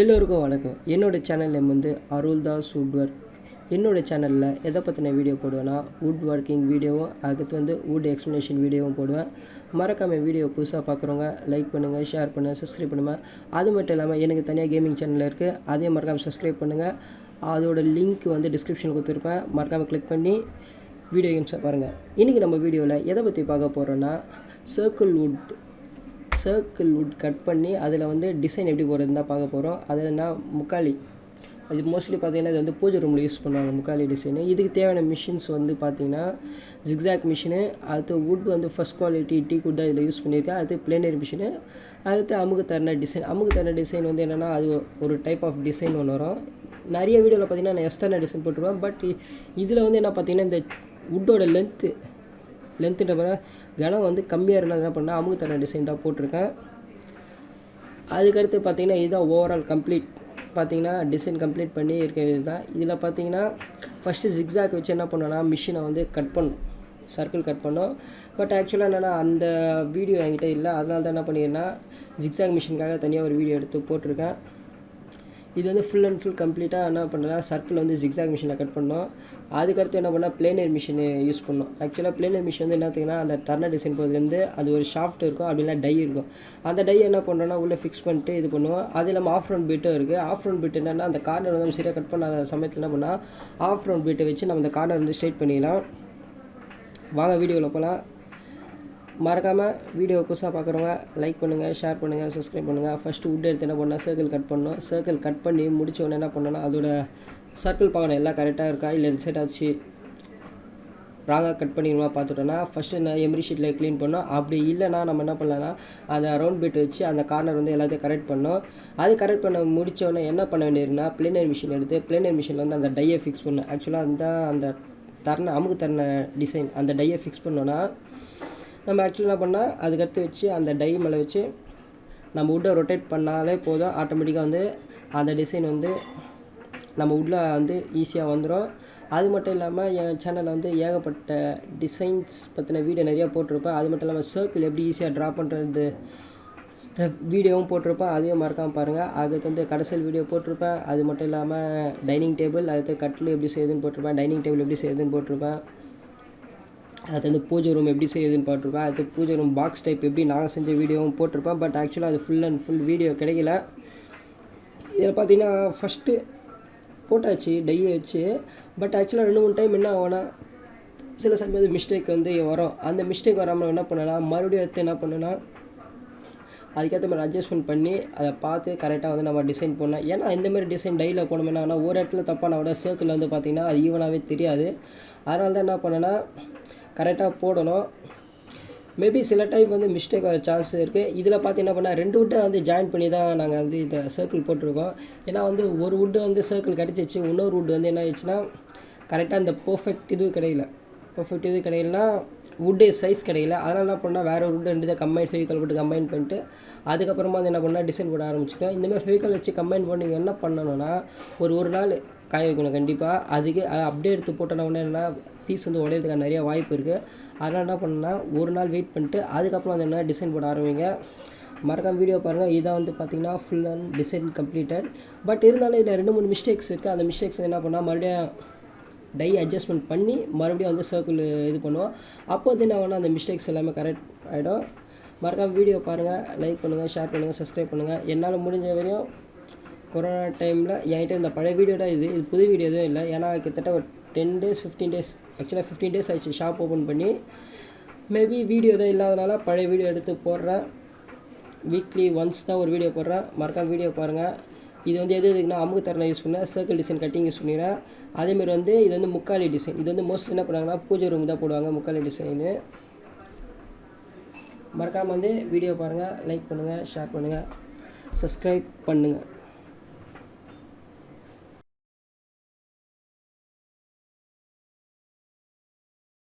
எல்லோருக்கும் வணக்கம். என்னோடய சேனல் நேம் வந்து அருள்தாஸ் வுட் ஒர்க். என்னோடய சேனலில் எதை பற்றின வீடியோ போடுவேன்னா வுட் ஒர்க்கிங் வீடியோவும் அடுத்து வந்து வுட் எக்ஸ்ப்ளனேஷன் வீடியோவும் போடுவேன். மறக்காமல் வீடியோ புதுசாக பார்க்குறவங்க லைக் பண்ணுங்கள், ஷேர் பண்ணுங்கள், சப்ஸ்கிரைப் பண்ணுங்கள். அது மட்டும் இல்லாமல் எனக்கு தனியாக கேமிங் சேனல் இருக்குது, அதையும் மறக்காமல் சப்ஸ்கிரைப் பண்ணுங்கள். அதோட லிங்க் வந்து டிஸ்கிரிப்ஷனில் கொடுத்துருப்பேன், மறக்காமல் கிளிக் பண்ணி வீடியோ கேம்ஸை பாருங்கள். இன்றைக்கி நம்ம வீடியோவில் எதை பற்றி பார்க்க போகிறோன்னா சர்க்கிள் வுட் கட் பண்ணி அதில் வந்து டிசைன் எப்படி போடுறதுன்னு தான் பார்க்க போகிறோம். அதில் நான் முக்காலி, அது மோஸ்ட்லி பார்த்திங்கன்னா இது வந்து பூஜை ரூமில் யூஸ் பண்ணுவாங்க முக்காலி டிசைனு. இதுக்கு தேவையான மிஷின்ஸ் வந்து பார்த்திங்கன்னா ஜிக்ஸாக் மிஷினு, அடுத்து வுட் வந்து ஃபஸ்ட் குவாலிட்டி டீக்வுட் தான் இதில் யூஸ் பண்ணியிருக்கேன். அது பிளேனர் மிஷினு, அடுத்து அமுக்கு தரன டிசைன் வந்து என்னென்னா அது ஒரு டைப் ஆஃப் டிசைன் ஒன்று வரும். நிறைய வீடியோவில் பார்த்திங்கன்னா நான் எக்ஸ்டர்னல் டிசைன் போட்டுருவேன். பட் இதில் வந்து என்ன பார்த்திங்கன்னா இந்த வுட்டோட லென்த்துன்ற மாதிரி கனம் வந்து கம்மியாக இருந்தால் என்ன பண்ணால் அமுக்கு தர டிசைன் தான் போட்டிருக்கேன். அதுக்கடுத்து பார்த்திங்கன்னா இதுதான் ஓவரால் கம்ப்ளீட். பார்த்திங்கன்னா டிசைன் கம்ப்ளீட் பண்ணி இருக்கிறது தான். இதில் பார்த்திங்கன்னா ஃபஸ்ட்டு ஜிக்ஸாக் வச்சு என்ன பண்ணோன்னா மிஷினை வந்து சர்க்கிள் கட் பண்ணோம். பட் ஆக்சுவலாக என்னென்னா அந்த வீடியோ என்கிட்ட இல்லை, அதனால தான் என்ன பண்ணியிருந்தேன்னா ஜிக்ஸாக் மிஷினுக்காக தனியாக ஒரு வீடியோ எடுத்து போட்டிருக்கேன். இது வந்து ஃபுல் அண்ட் ஃபுல் கம்ப்ளீட்டாக என்ன பண்ணுறா சர்க்கிள் வந்து ஜிக்ஸாக் மிஷினில் கட் பண்ணோம். அதுக்கடுத்து என்ன பண்ணால் பிளேனர் மிஷின் யூஸ் பண்ணோம். ஆக்சுவலாக பிளேனர் மிஷின் வந்து என்னத்துக்குன்னா அந்த தர்னா டிசைன் போகிறது வந்து அது ஒரு ஷாஃப்ட் இருக்கும், அப்படின்னா டை இருக்கும். அந்த டை என்ன பண்ணுறோன்னா உள்ளே ஃபிக்ஸ் பண்ணிட்டு இது பண்ணுவோம். அது இல்லாமல் ஆஃப் ரவுண்ட் பீட்டும் இருக்குது. ஆஃப் ரவுண்ட் பீட் என்னென்னா அந்த கார்னர் வந்து சரியாக கட் பண்ணாத சமயத்தில் என்ன பண்ணால் ஆஃப் ரவுண்ட் பீட்டை வச்சு நம்ம அந்த கார்னர் வந்து ஸ்ட்ரைட் பண்ணிக்கலாம். வாங்க வீடியோவில் போகலாம். மறக்காமல் வீடியோ புதுசாக பார்க்குறவங்க லைக் பண்ணுங்கள், ஷேர் பண்ணுங்கள், சப்ஸ்கிரைப் பண்ணுங்கள். ஃபஸ்ட்டு வுட் எடுத்து என்ன பண்ணால் சர்க்கிள் கட் பண்ணணும். சர்க்கிள் கட் பண்ணி முடிச்ச உடனே என்ன பண்ணோன்னா அதோட சர்க்கிள் பார்க்கணும் எல்லாம் கரெக்டாக இருக்கா, இல்லை இந்த சைட் ஆச்சு ராங்காக கட் பண்ணிக்கணுமா பார்த்துட்டோன்னா ஃபஸ்ட்டு நான் எம்ரி ஷீட்டில் க்ளீன் பண்ணோம். அப்படி இல்லைனா நம்ம என்ன பண்ணலாம்னா அந்த ரவுண்ட் பீட் வச்சு அந்த கார்னர் வந்து எல்லாத்தையும் கரெக்ட் பண்ணோம். அது கரெக்ட் பண்ண முடித்தோடனே என்ன பண்ண வேண்டியதுன்னா பிளேனர் மிஷின் எடுத்து பிளேனர் மிஷினில் வந்து அந்த டையை ஃபிக்ஸ் பண்ணணும். ஆக்சுவலாக அந்த அமுக்கு தரன டிசைன் அந்த டையை ஃபிக்ஸ் பண்ணோன்னா நம்ம ஆக்சுவலாக என்ன பண்ணால் அதுக்கடுத்து வச்சு அந்த டை மேலே வச்சு நம்ம வுட்டை ரொட்டேட் பண்ணாலே போதும், ஆட்டோமேட்டிக்காக வந்து அந்த டிசைன் வந்து நம்ம வுட்டில் வந்து ஈஸியாக வந்துடும். அது மட்டும் இல்லாமல் என் சேனலில் வந்து ஏகப்பட்ட டிசைன்ஸ் பற்றின வீடியோ நிறையா போட்டிருப்பேன். அது மட்டும் இல்லாமல் சர்க்கிள் எப்படி ஈஸியாக ட்ரா பண்ணுறது வீடியோவும் போட்டிருப்பேன், அதையும் மறக்காமல் பாருங்கள். அதுக்கு வந்து கடைசியில் வீடியோ போட்டிருப்பேன். அது மட்டும் இல்லாமல் டைனிங் டேபிள், அதுக்கு கட்டில் எப்படி செய்யுதுன்னு போட்டிருப்பேன், டைனிங் டேபிள் எப்படி செய்யுதுன்னு போட்டிருப்பேன். அது வந்து பூஜை ரூம் எப்படி செய்யுதுன்னு போட்டிருப்பேன். அது பூஜை ரூம் பாக்ஸ் டைப் எப்படி நாங்கள் செஞ்ச வீடியோவும் போட்டிருப்பேன். பட் ஆக்சுவலாக அது ஃபுல் அண்ட் ஃபுல் வீடியோ கிடைக்கல. இதில் பார்த்தீங்கன்னா ஃபஸ்ட்டு போட்டாச்சு டையை வச்சு. பட் ஆக்சுவலாக 2-3 டைம் என்ன ஆகும்னா சில சமயம் மிஸ்டேக் வந்து வரும். அந்த மிஸ்டேக் வராமல் என்ன பண்ணலாம், மறுபடியும் எடுத்து என்ன பண்ணுன்னா அதுக்கேற்ற மாதிரி அட்ஜஸ்ட்மெண்ட் பண்ணி அதை பார்த்து கரெக்டாக வந்து நம்ம டிசைன் பண்ணோம். ஏன்னா இந்தமாதிரி டிசைன் டையில் போனோம்னா ஆனால் ஒரு இடத்துல தப்பான விட சர்க்கிள் வந்து பார்த்திங்கன்னா அது ஈவனாகவே தெரியாது. அதனால தான் என்ன பண்ணேன்னா கரெக்டாக போடணும். மேபி சில டைம் வந்து மிஸ்டேக் வர சான்ஸ் இருக்குது. இதில் பார்த்து என்ன பண்ணால் 2 வுட்டை வந்து ஜாயின் பண்ணி தான் நாங்கள் வந்து இதை சர்க்கிள் போட்டிருக்கோம். ஏன்னா வந்து ஒரு வுட்டு வந்து சர்க்கிள் கிடச்சிச்சு, இன்னொரு வுட்டு வந்து என்ன ஆயிடுச்சுன்னா கரெக்டாக இந்த பர்ஃபெக்ட் இது கிடைக்கலனா வுட்டு சைஸ் கிடைக்கல. அதனால் என்ன பண்ணால் வேறு ஒரு வுட்டு 2 இதை ஃபெவிகால் போட்டு கம்பைன் பண்ணிட்டு அதுக்கப்புறமா வந்து என்ன பண்ணால் டிசைன் போட ஆரம்பிச்சிட்டோம். இந்தமாதிரி ஃபெவிகால் வச்சு கம்பைன் பண்ணி நீங்கள் என்ன பண்ணணும்னா ஒரு நாள் காய வைக்கணும் கண்டிப்பாக. அதுக்கு அப்படியே எடுத்து போட்டோன்னா என்னென்னா பீஸ் வந்து உடையிறதுக்கான நிறையா வாய்ப்பு இருக்குது. அதனால் என்ன பண்ணால் ஒரு நாள் வெயிட் பண்ணிட்டு அதுக்கப்புறம் வந்து என்ன டிசைன் போட ஆரம்பிங்க. மறக்காம வீடியோ பாருங்கள். இதான் வந்து பார்த்திங்கன்னா full and design completed. But இருந்தாலும் இதில் 2-3 மிஸ்டேக்ஸ் இருக்குது. அந்த மிஸ்டேக்ஸ் என்ன பண்ணால் மறுபடியும் டை அட்ஜஸ்ட்மெண்ட் பண்ணி மறுபடியும் வந்து சர்க்கிள் இது பண்ணுவோம். அப்போ வந்து என்ன வேணால் அந்த மிஸ்டேக்ஸ் எல்லாமே கரெக்ட் ஆகிடும். மறக்காம வீடியோ பாருங்கள், லைக் பண்ணுங்கள், ஷேர் பண்ணுங்கள், சப்ஸ்கிரைப் பண்ணுங்கள். என்னால் முடிஞ்ச வரையும் கொரோனா டைமில் என்கிட்ட இந்த பழைய வீடியோ தான் இது புது வீடியோ எதுவும் இல்லை. ஏன்னா கிட்டத்தட்ட ஒரு 10 days 15 days ஆக்சுவலாக 15 days ஆயிடுச்சு ஷாப் ஓப்பன் பண்ணி. மேபி வீடியோ தான் இல்லாதனால பழைய வீடியோ எடுத்து போடுறேன். வீக்லி ஒன்ஸ் தான் ஒரு வீடியோ போடுறேன். மறக்காம வீடியோ பாருங்கள். இது வந்து எதுக்குன்னா அமுக்கு தரனை யூஸ் பண்ணேன், சர்க்கிள் டிசைன் கட்டிங் யூஸ் பண்ணிடுறேன். அதேமாதிரி வந்து இது வந்து முக்காலி டிசைன். இது வந்து மோஸ்ட்லி என்ன பண்ணுவாங்கன்னா பூஜை ரூம் தான் போடுவாங்க முக்காலி டிசைனு. மறக்காமல் வந்து வீடியோ பாருங்கள், லைக் பண்ணுங்கள், ஷேர் பண்ணுங்கள், சப்ஸ்கிரைப் பண்ணுங்கள்.